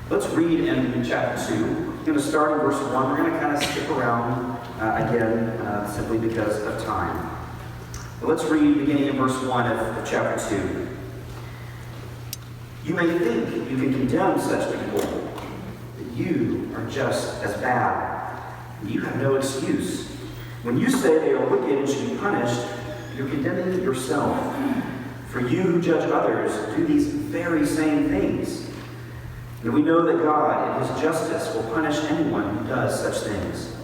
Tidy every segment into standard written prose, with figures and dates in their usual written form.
Let's read in chapter 2. I'm going to start in verse 1. We're going to kind of skip around again simply because of time. But let's read beginning in verse 1 of chapter 2. You may think you can condemn such people, that you are just as bad. You have no excuse. When you say they are wicked and should be punished, you're condemning yourself. For you who judge others do these very same things. And we know that God, in his justice, will punish anyone who does such things.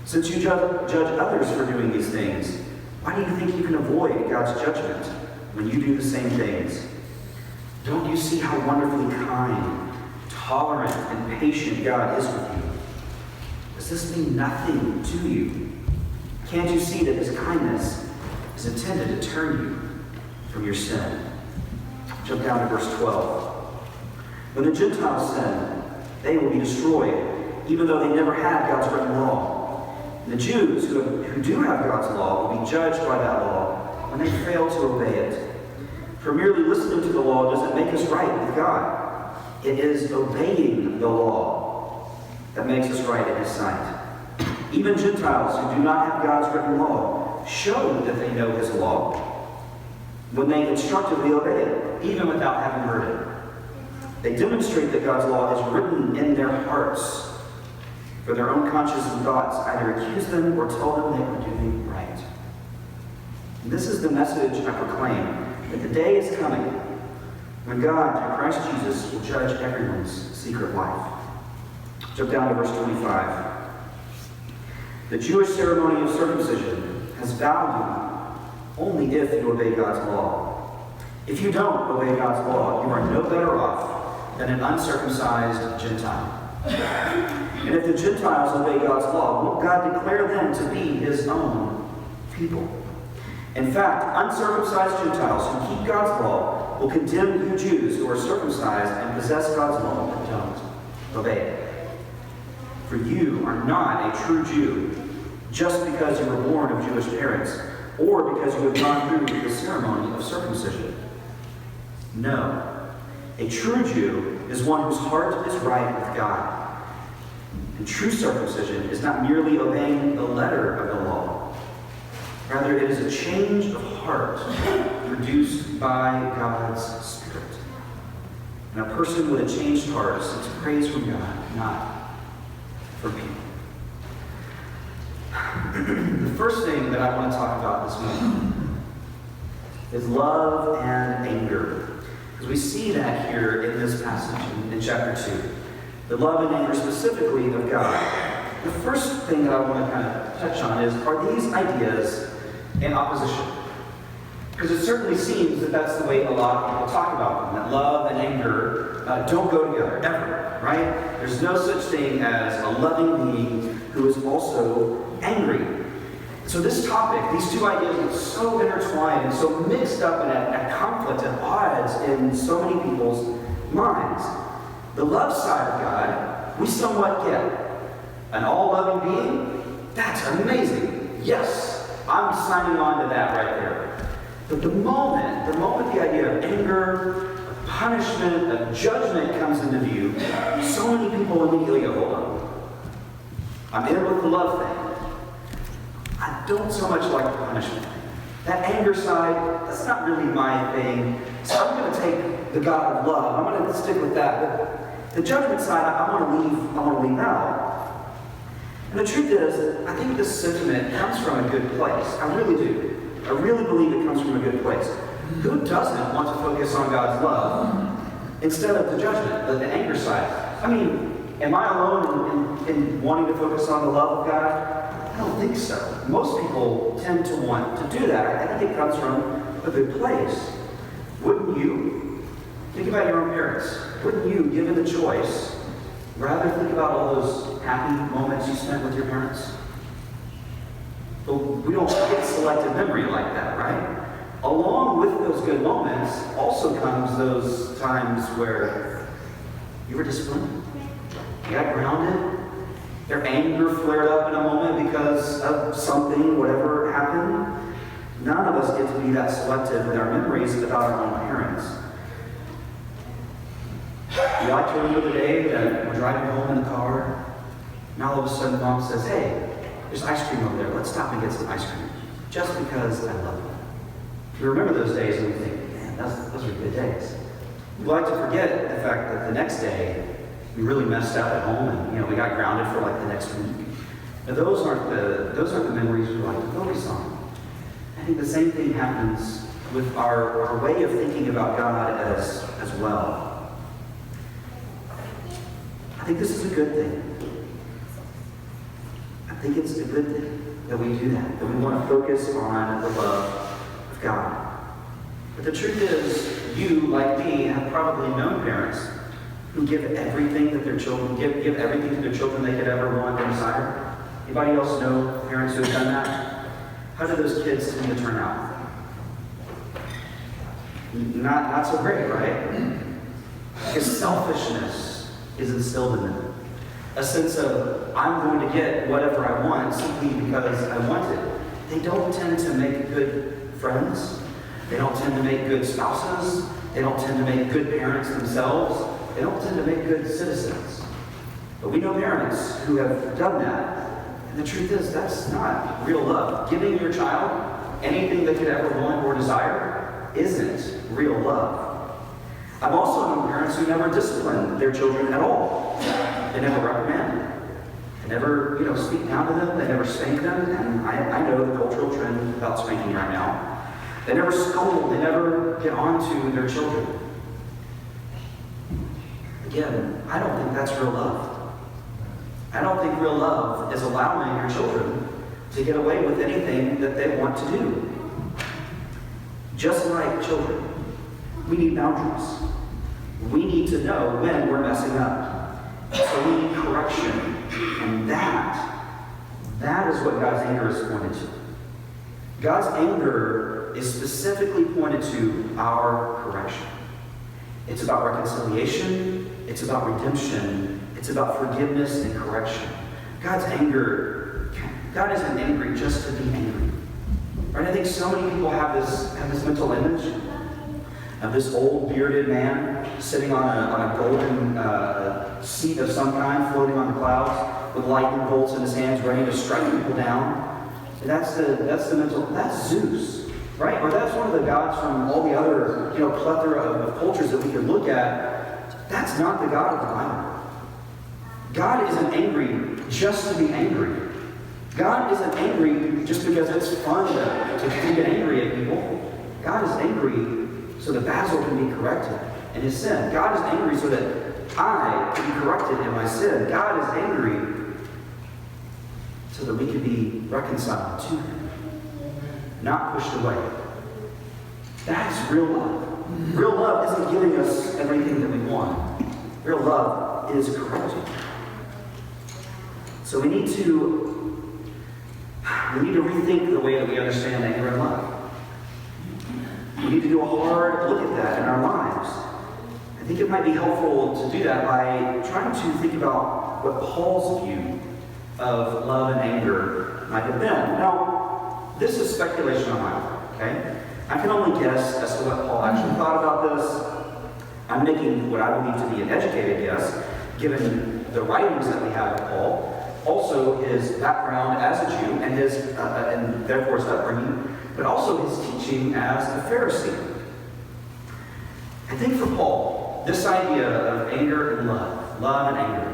Since you judge others for doing these things, why do you think you can avoid God's judgment when you do the same things? Don't you see how wonderfully kind, tolerant, and patient God is with you? Does this mean nothing to you? Can't you see that his kindness is intended to turn you from your sin? Jump down to verse 12. When the Gentiles sin, they will be destroyed, even though they never had God's written law. And the Jews who do have God's law will be judged by that law when they fail to obey it. For merely listening to the law doesn't make us right with God. It is obeying the law that makes us right in his sight. Even Gentiles who do not have God's written law show that they know his law when they instructively obey it, even without having heard it. They demonstrate that God's law is written in their hearts, for their own conscience and thoughts either accuse them or tell them they are doing right. And this is the message I proclaim, that the day is coming when God, through Christ Jesus, will judge everyone's secret life. Jump down to verse 25. The Jewish ceremony of circumcision has value only if you obey God's law. If you don't obey God's law, you are no better off than an uncircumcised Gentile. And if the Gentiles obey God's law, won't God declare them to be his own people? In fact, uncircumcised Gentiles who keep God's law will condemn you Jews who are circumcised and possess God's law but don't obey it. For you are not a true Jew just because you were born of Jewish parents or because you have gone through the ceremony of circumcision. No, a true Jew is one whose heart is right with God. And true circumcision is not merely obeying the letter of the law. Rather, it is a change of heart produced by God's Spirit. And a person with a changed heart seeks praise from God, not from people. The first thing that I want to talk about this morning is love and anger. Because we see that here in this passage in chapter 2. The love and anger specifically of God. The first thing that I want to kind of touch on is, are these ideas in opposition? Because it certainly seems that that's the way a lot of people talk about them, that love and anger don't go together, ever, right? There's no such thing as a loving being who is also angry. So this topic, these two ideas are so intertwined and so mixed up and at conflict and odds in so many people's minds. The love side of God, we somewhat get. An all-loving being? That's amazing. Yes, I'm signing on to that right there. But the moment the idea of anger, of punishment, of judgment comes into view, so many people immediately go, hold on. I'm in with the love thing. I don't so much like the punishment thing. That anger side, that's not really my thing. So I'm going to take the God of love. I'm going to stick with that. But the judgment side, I want to leave out. And the truth is, I think this sentiment comes from a good place. I really do. I really believe it comes from a good place. Who doesn't want to focus on God's love instead of the judgment, the anger side? I mean, am I alone in wanting to focus on the love of God? I don't think so. Most people tend to want to do that. I think it comes from a good place. Wouldn't you? Think about your own parents. Wouldn't you, given the choice, rather think about all those happy moments you spent with your parents? But we don't get selective memory like that, right? Along with those good moments also comes those times where you were disciplined, you got grounded, their anger flared up in a moment because of something, whatever happened. None of us get to be that selective with our memories about our own parents. You like to remember the day that we're driving home in the car, and all of a sudden Mom says, hey, there's ice cream over there. Let's stop and get some ice cream. Just because I love you. We remember those days and we think, man, those are good days. We like to forget the fact that the next day we really messed up at home and we got grounded for like the next week. Now those aren't the memories we like to focus on. I think the same thing happens with our way of thinking about God as well. I think this is a good thing. I think it's a good thing that we do that we want to focus on the love of God. But the truth is, you, like me, have probably known parents who give everything that their children give everything to their children they could ever want and desire. Anybody else know parents who have done that? How do those kids tend to turn out? Not so great, right? Because selfishness is instilled in them. A sense of, I'm going to get whatever I want simply because I want it. They don't tend to make good friends. They don't tend to make good spouses. They don't tend to make good parents themselves. They don't tend to make good citizens. But we know parents who have done that. And the truth is, that's not real love. Giving your child anything they could ever want or desire isn't real love. I've also known parents who never discipline their children at all. They never reprimand. They never, speak down to them. They never spank them. And I know the cultural trend about spanking right now. They never scold. They never get on to their children. Again, I don't think that's real love. I don't think real love is allowing your children to get away with anything that they want to do. Just like children, we need boundaries. We need to know when we're messing up. So we need correction. And that is what God's anger is pointed to. God's anger is specifically pointed to our correction. It's about reconciliation. It's about redemption. It's about forgiveness and correction. God isn't angry just to be angry. Right? I think so many people have this mental image of this old bearded man sitting on a golden seat of some kind, floating on the clouds, with lightning bolts in his hands, ready to strike people down. And that's Zeus, right? Or that's one of the gods from all the other plethora of cultures that we could look at. That's not the God of the Bible. God isn't angry just to be angry. God isn't angry just because it's fun to get angry at people. God is angry so that Basil can be corrected in his sin. God is angry so that I can be corrected in my sin. God is angry so that we can be reconciled to him, not pushed away. That's real love. Real love isn't giving us everything that we want. Real love is correcting. So we need to rethink the way that we understand anger and love. We need to do a hard look at that in our lives. I think it might be helpful to do that by trying to think about what Paul's view of love and anger might have been. Now, this is speculation on my part, okay? I can only guess as to what Paul actually thought about this. I'm making what I believe to be an educated guess, given the writings that we have of Paul, also his background as a Jew and and therefore his upbringing, but also his teaching as a Pharisee. I think for Paul, this idea of anger and love and anger,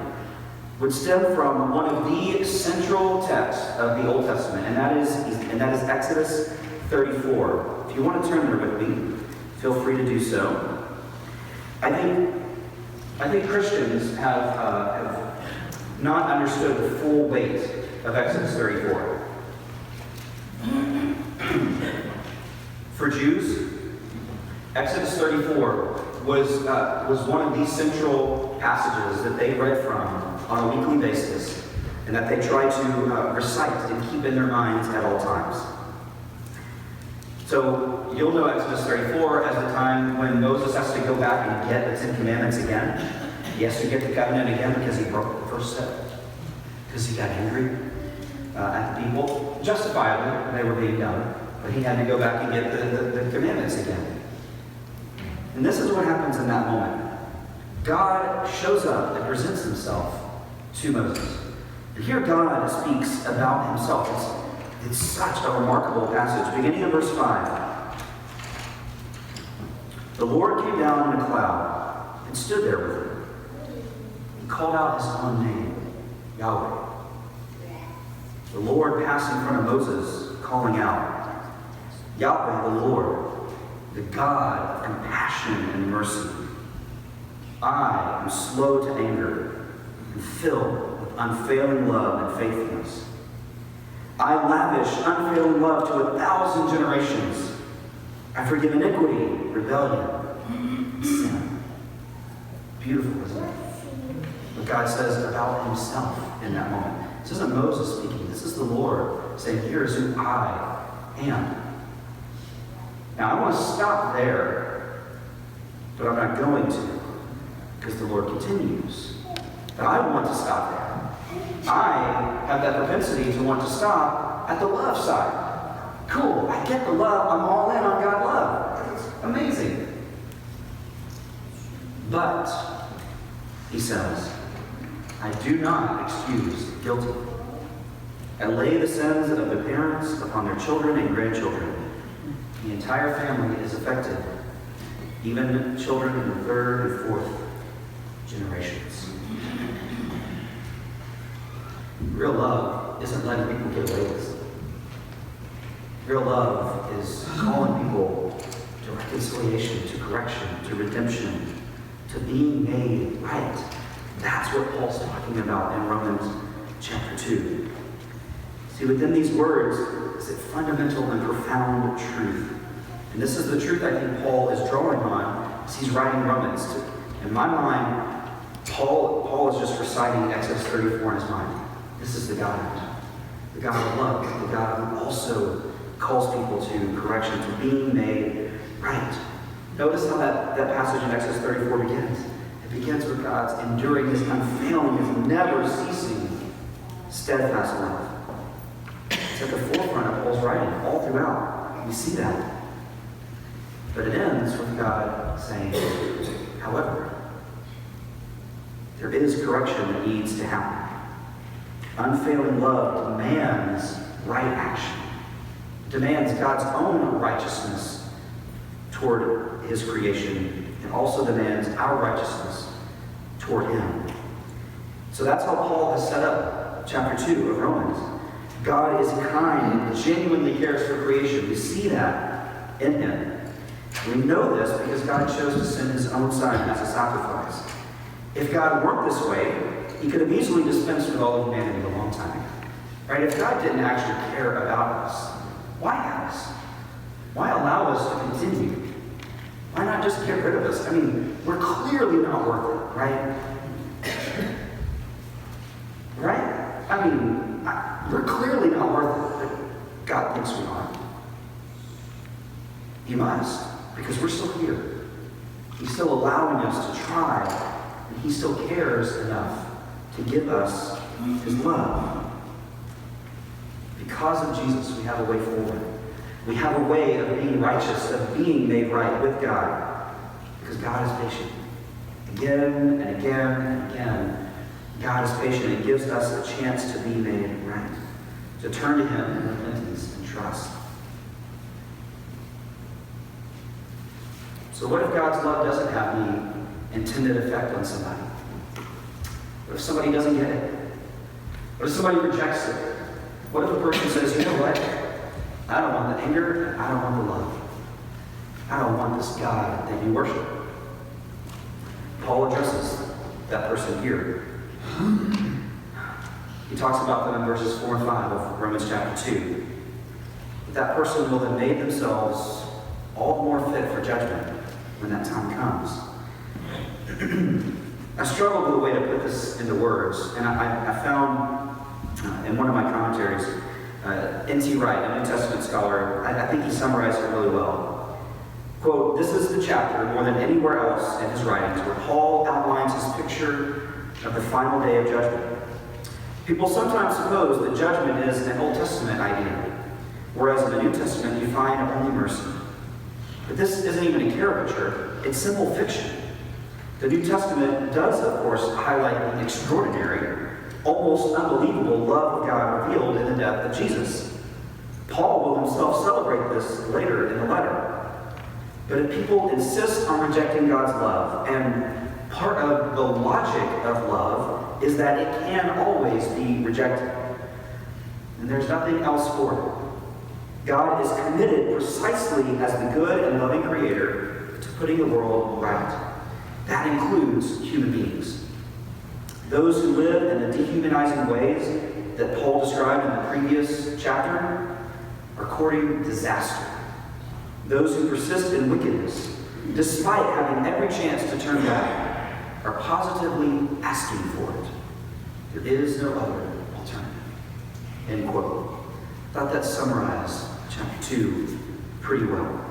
would stem from one of the central texts of the Old Testament, and that is Exodus 34. If you want to turn there with me, feel free to do so. I think Christians have not understood the full weight of Exodus 34. For Jews, Exodus 34 was one of these central passages that they read from on a weekly basis, and that they tried to recite and keep in their minds at all times. So you'll know Exodus 34 as the time when Moses has to go back and get the Ten Commandments again. He has to get the covenant again because he broke the first step, because he got angry at the people. Justifiably, they were being done, but he had to go back and get the commandments again. And this is what happens in that moment. God shows up and presents himself to Moses. And here God speaks about himself. It's such a remarkable passage. Beginning in verse 5. The Lord came down in a cloud and stood there with him. He called out his own name, Yahweh. The Lord passed in front of Moses, calling out, Yahweh the Lord, the God of compassion and mercy. I am slow to anger and filled with unfailing love and faithfulness. I lavish unfailing love to 1,000 generations. I forgive iniquity, rebellion, and sin. Beautiful, isn't it? What God says about himself in that moment. This isn't Moses speaking. This is the Lord saying, here's who I am. Now, I want to stop there, but I'm not going to, because the Lord continues. But I want to stop there. I have that propensity to want to stop at the love side. Cool, I get the love. I'm all in on God's love. It's amazing. But, he says, I do not excuse the guilty. I lay the sins of the parents upon their children and grandchildren. The entire family is affected, even children in the third and fourth generations. Real love isn't letting people get away with it. Real love is calling people to reconciliation, to correction, to redemption, to being made right. That's what Paul's talking about in Romans chapter 2. See, within these words is a fundamental and profound truth. And this is the truth I think Paul is drawing on as he's writing Romans. In my mind, Paul is just reciting Exodus 34 in his mind. This is the God of love, the God who also calls people to correction, to being made right. Notice how that passage in Exodus 34 begins. It begins with God's enduring, his unfailing, his never ceasing, steadfast love. It's at the forefront of Paul's writing, all throughout. We see that. But it ends with God saying, however, there is correction that needs to happen. Unfailing love demands right action, demands God's own righteousness toward his creation, and also demands our righteousness toward him. So that's how Paul has set up chapter 2 of Romans. God is kind and genuinely cares for creation. We see that in him. We know this because God chose to send his own son as a sacrifice. If God weren't this way, he could have easily dispensed with all of humanity a long time. Right? If God didn't actually care about us, why ask? Why allow us to continue? Why not just get rid of us? I mean, we're clearly not worth it, right? Right? I mean, we're clearly not worth it, but God thinks we are. He must, because we're still here. He's still allowing us to try, and he still cares enough to give us his love. Because of Jesus, we have a way forward. We have a way of being righteous, of being made right with God. Because God is patient. Again and again and again, God is patient and gives us a chance to be made right. To turn to him in repentance and trust. So what if God's love doesn't have the intended effect on somebody? What if somebody doesn't get it? What if somebody rejects it? What if a person says, you know what? I don't want the anger, I don't want the love. I don't want this God that you worship. Paul addresses that person here. He talks about them in verses 4 and 5 of Romans chapter 2. That person will have made themselves all the more fit for judgment when that time comes. I struggled with a way to put this into words, and I found in one of my commentaries, N.T. Wright, a New Testament scholar, I think he summarized it really well. Quote, this is the chapter, more than anywhere else in his writings, where Paul outlines his picture of the final day of judgment. People sometimes suppose that judgment is an Old Testament idea, whereas in the New Testament you find only mercy. But this isn't even a caricature, it's simple fiction. The New Testament does, of course, highlight the extraordinary, almost unbelievable love of God revealed in the death of Jesus. Paul will himself celebrate this later in the letter. But if people insist on rejecting God's love, and part of the logic of love is that it can always be rejected, and there's nothing else for it. God is committed precisely as the good and loving Creator to putting the world right. That includes human beings. Those who live in the dehumanizing ways that Paul described in the previous chapter are courting disaster. Those who persist in wickedness, despite having every chance to turn back, are positively asking for it. There is no other alternative. End quote. I thought that summarized chapter 2 pretty well.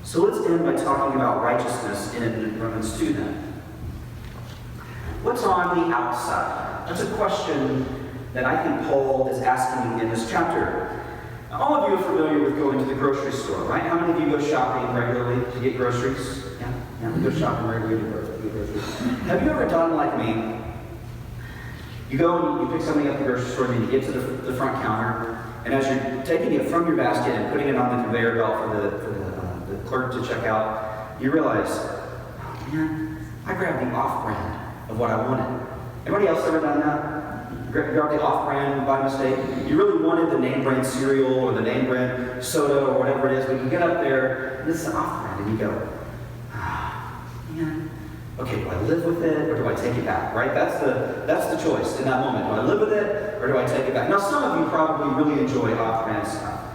So let's end by talking about righteousness in Romans 2 then. What's on the outside? That's a question that I think Paul is asking in this chapter. Now, all of you are familiar with going to the grocery store, right? How many of you go shopping regularly to get groceries? Yeah, we go shopping regularly to get groceries. Have you ever done like me? You go and you pick something up at the grocery store and you get to the front counter, and as you're taking it from your basket and putting it on the conveyor belt for the clerk to check out, you realize, oh man, I grabbed the off-brand of what I wanted. Anybody else ever done that? You grabbed the off-brand by mistake? You really wanted the name-brand cereal or the name-brand soda or whatever it is, but you get up there, and this is off-brand, and you go, man, okay, do I live with it or do I take it back, right? That's the choice in that moment. Do I live with it or do I take it back? Now, some of you probably really enjoy off-brand stuff.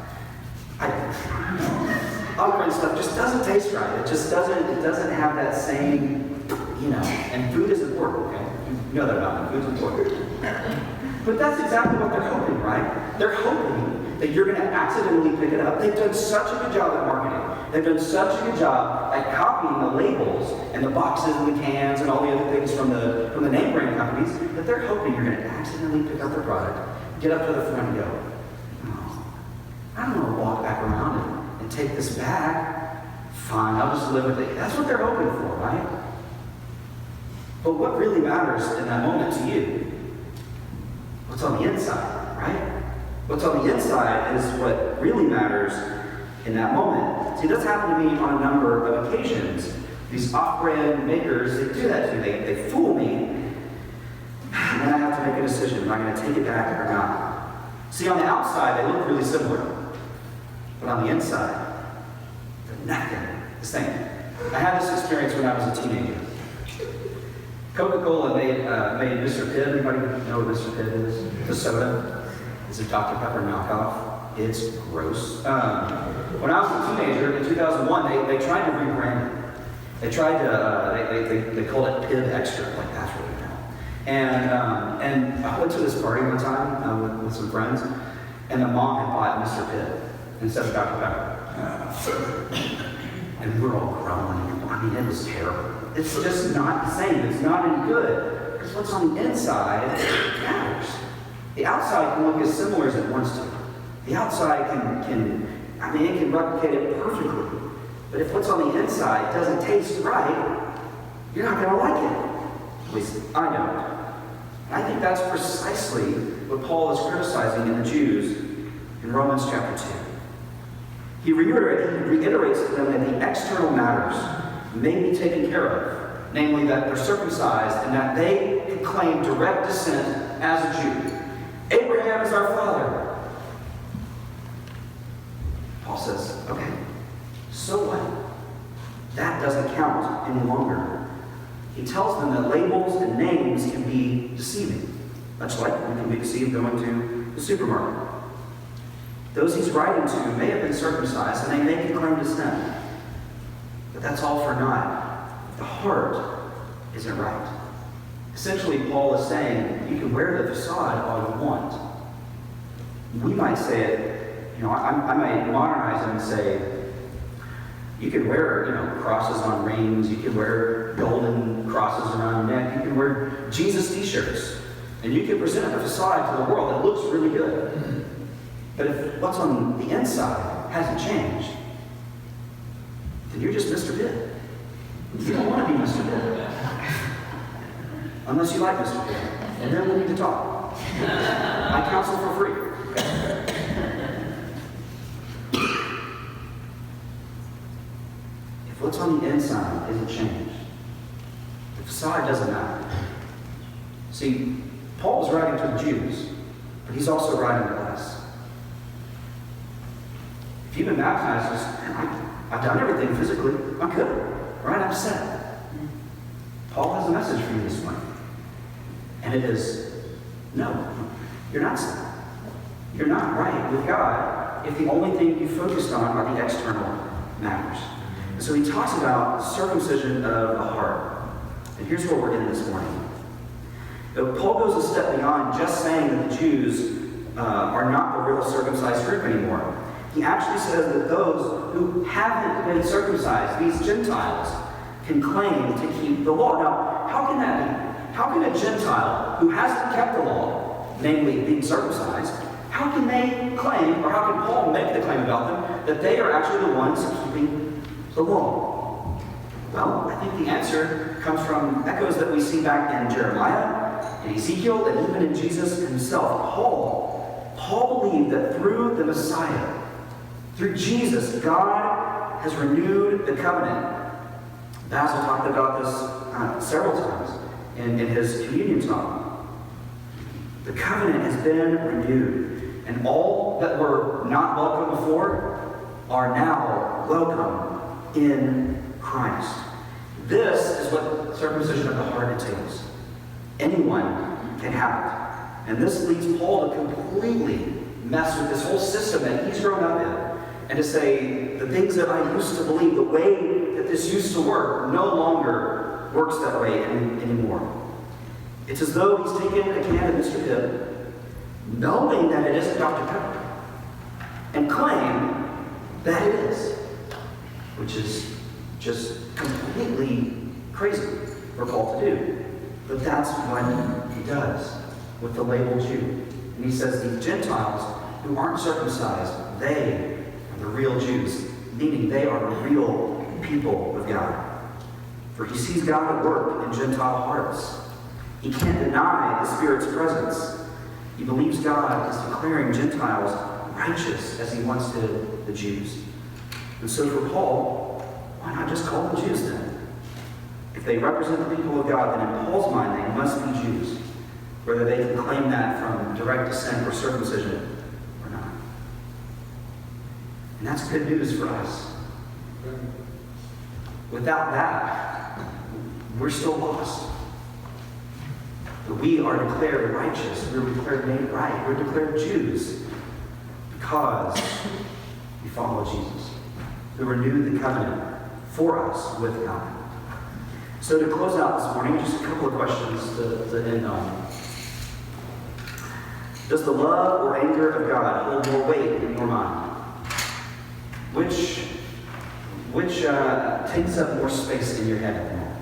Off-brand stuff just doesn't taste right. It doesn't have that same, and food is important, okay? You know that about me. Food's important. But that's exactly what they're hoping, right? They're hoping that you're going to accidentally pick it up. They've done such a good job at marketing. They've done such a good job at copying the labels and the boxes and the cans and all the other things from the name brand companies that they're hoping you're going to accidentally pick up their product, get up to the front and go, oh, I don't want to walk back around and take this back. Fine, I'll just live with it. That's what they're hoping for, right? But what really matters in that moment to you? What's on the inside, right? What's on the inside is what really matters in that moment. See, this happened to me on a number of occasions. These off-brand makers, they do that to me. They fool me. And then I have to make a decision. Am I going to take it back or not? See, on the outside, they look really similar. But on the inside, they're nothing the same. I had this experience when I was a teenager. Coca-Cola made Mr. Pibb. Anybody know what Mr. Pibb is? It's a soda. It's a Dr. Pepper knockoff. It's gross. When I was a teenager in 2001, they tried to rebrand it. They tried to, they called it Pibb Extra, like that's what they call it. And I went to this party one time with some friends, and the mom had bought Mr. Pibb instead of Dr. Pepper. And we were all grumbling. I mean, it was terrible. It's just not the same. It's not any good. Because what's on the inside matters. The outside can look as similar as it wants to. The outside it can replicate it perfectly. But if what's on the inside doesn't taste right, you're not going to like it. At least I don't. And I think that's precisely what Paul is criticizing in the Jews in Romans chapter 2. He reiterates to them that the external matters may be taken care of, namely that they're circumcised and that they can claim direct descent as a Jew. Abraham is our father. Paul says, okay, so what? That doesn't count any longer. He tells them that labels and names can be deceiving, much like we can be deceived going to the supermarket. Those he's writing to may have been circumcised and they may claim descent. But that's all for naught. The heart isn't right. Essentially, Paul is saying you can wear the facade all you want. We might say it, I might modernize it and say, you can wear, crosses on rings, you can wear golden crosses around your neck, you can wear Jesus t-shirts, and you can present a facade to the world that looks really good. But if what's on the inside hasn't changed, then you're just Mr. Pibb. You don't want to be Mr. Pitt. Unless you like Mr. Pitt. And then we'll need to talk. I counsel for free. If what's on the inside isn't changed, the facade doesn't matter. See, Paul is writing to the Jews, but he's also writing to us. If you've been baptized, I've done everything physically. I'm good. Right? I'm set. Paul has a message for you this morning. And it is, no, you're not set. You're not right with God if the only thing you focused on are the external matters. And so he talks about circumcision of the heart. And here's what we're getting this morning. Paul goes a step beyond just saying that the Jews are not the real circumcised group anymore. He actually says that those who haven't been circumcised, these Gentiles, can claim to keep the law. Now, how can that be? How can a Gentile who hasn't kept the law, namely being circumcised, how can they claim, or how can Paul make the claim about them, that they are actually the ones keeping the law? Well, I think the answer comes from echoes that we see back in Jeremiah, in Ezekiel, and even in Jesus himself. Paul believed that through the Messiah, through Jesus, God has renewed the covenant. Basil talked about this several times in his communion talk. The covenant has been renewed, and all that were not welcome before are now welcome in Christ. This is what circumcision of the heart entails. Anyone can have it. And this leads Paul to completely mess with this whole system that he's grown up in, and to say, the things that I used to believe, the way that this used to work, no longer works that way anymore. It's as though he's taken a can of Mr. Pibb, knowing that it isn't Dr. Pepper, and claim that it is, which is just completely crazy for Paul to do. But that's what he does with the label Jew. And he says these Gentiles who aren't circumcised, they are the real Jews, meaning they are the real people of God. For he sees God at work in Gentile hearts. He can't deny the Spirit's presence. He believes God is declaring Gentiles righteous as he once did the Jews. And so for Paul, why not just call them Jews then? If they represent the people of God, then in Paul's mind they must be Jews, whether they can claim that from direct descent or circumcision or not. And that's good news for us. Without that, we're still lost. But we are declared righteous. We're declared made right. We're declared Jews because we follow Jesus, who renewed the covenant for us with God. So to close out this morning, just a couple of questions to end on. Does the love or anger of God hold more weight in your mind? Which takes up more space in your head at the moment?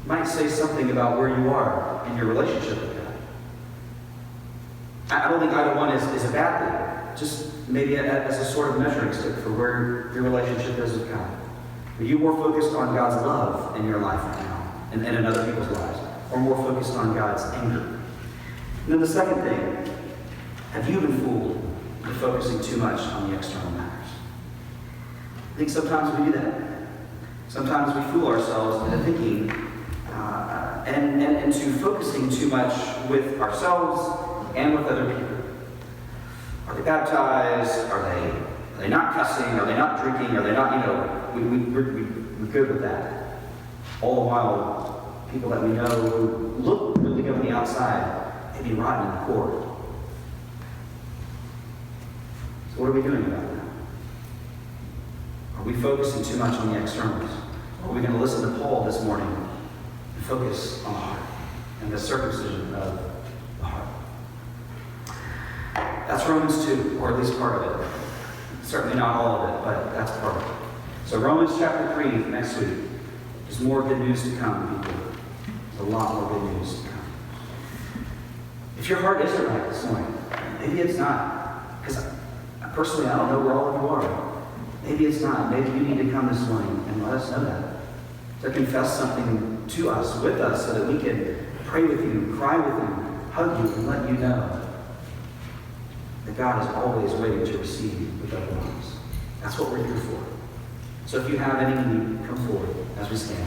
Might say something about where you are in your relationship with God. I don't think either one is a bad thing. Just maybe as a sort of measuring stick for where your relationship is with God. Are you more focused on God's love in your life right now and in other people's lives? Or more focused on God's anger? And then the second thing, have you been fooled into focusing too much on the external matters? I think sometimes we do that. Sometimes we fool ourselves into thinking and into focusing too much with ourselves and with other people. Are they baptized? Are they not cussing? Are they not drinking? Are they not, we're good with that. All the while, people that we know who look really good on the outside, they be rotten in the core. So what are we doing about that? Are we focusing too much on the externals? Or are we going to listen to Paul this morning and focus on the heart and the circumcision of the heart? That's Romans 2, or at least part of it. Certainly not all of it, but that's part of it. So Romans chapter 3 next week. There's more good news to come, people. There's a lot more good news to come. If your heart isn't right this morning, maybe it's not. Because personally, I don't know where all of you are. Maybe it's not. Maybe you need to come this morning and let us know that. to confess something to us, with us, so that we can pray with you, cry with you, hug you, and let you know that God is always waiting to receive you with open arms. That's what we're here for. So if you have any need, come forward as we stand.